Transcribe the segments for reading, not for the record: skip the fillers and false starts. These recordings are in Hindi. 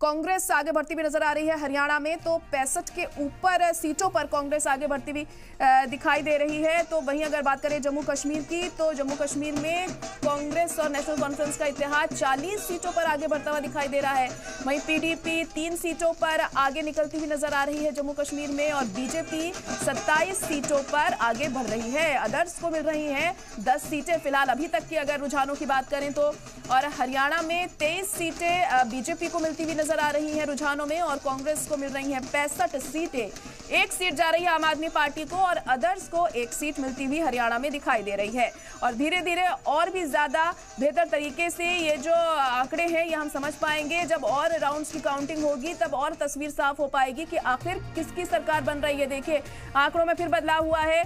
कांग्रेस आगे बढ़ती हुई नजर आ रही है। हरियाणा में तो 65 के ऊपर सीटों पर कांग्रेस आगे बढ़ती हुई दिखाई दे रही है। तो वहीं अगर बात करें जम्मू कश्मीर की, तो जम्मू कश्मीर में कांग्रेस और नेशनल कॉन्फ्रेंस का इत्तेहाद 40 सीटों पर आगे बढ़ता हुआ दिखाई दे रहा है। वहीं पीडीपी 3 सीटों पर आगे निकलती हुई नजर आ रही है जम्मू कश्मीर में, और बीजेपी 27 सीटों पर आगे बढ़ रही है। अदर्स को मिल रही हैं 10 सीटें फिलहाल अभी तक की अगर रुझानों की बात करें तो, और हरियाणा में 23 सीटें बीजेपी को मिलती हुई नजर आ रही हैं रुझानों में, और कांग्रेस को मिल रही हैं 65 सीटें। 1 सीट जा रही है आम आदमी पार्टी को और अदर्स को 1 सीट मिलती हुई हरियाणा में दिखाई दे रही है। और धीरे धीरे और भी ज्यादा बेहतर तरीके से ये जो आंकड़े हैं ये हम समझ पाएंगे। जब और राउंड्स की काउंटिंग होगी तब और तस्वीर साफ हो पाएगी कि आखिर किसकी सरकार बन रही है। देखिए आंकड़ों में फिर बदलाव हुआ है।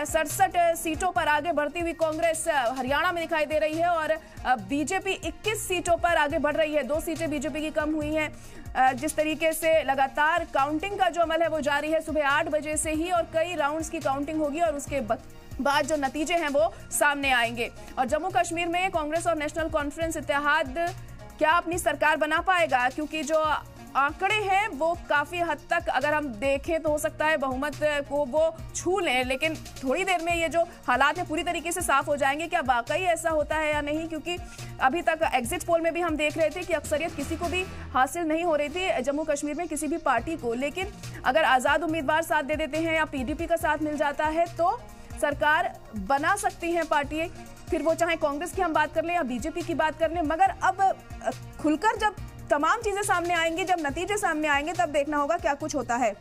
67 सीटों पर आगे बढ़ती हुई कांग्रेस हरियाणा में दिखाई दे रही है, और बीजेपी 21 सीटों पर आगे बढ़ रही है। 2 सीटें बीजेपी की कम हुई हैं। जिस तरीके से लगातार काउंटिंग का जो अमल है वो जारी है सुबह 8 बजे से ही, और कई राउंड्स की काउंटिंग होगी और उसके बाद जो नतीजे हैं वो सामने आएंगे। और जम्मू कश्मीर में कांग्रेस और नेशनल कॉन्फ्रेंस इत्तेहाद क्या अपनी सरकार बना पाएगा, क्योंकि जो आंकड़े हैं वो काफी हद तक अगर हम देखें तो हो सकता है बहुमत को वो छू लें, लेकिन थोड़ी देर में ये जो हालात है पूरी तरीके से साफ हो जाएंगे क्या वाकई ऐसा होता है या नहीं। क्योंकि अभी तक एग्जिट पोल में भी हम देख रहे थे कि अक्सरियत किसी को भी हासिल नहीं हो रही थी जम्मू कश्मीर में किसी भी पार्टी को, लेकिन अगर आजाद उम्मीदवार साथ दे देते हैं या पीडीपी का साथ मिल जाता है तो सरकार बना सकती हैं पार्टी, फिर वो चाहे कांग्रेस की हम बात कर लें या बीजेपी की बात कर लें। मगर अब खुलकर जब तमाम चीजें सामने आएंगी, जब नतीजे सामने आएंगे तब देखना होगा क्या कुछ होता है।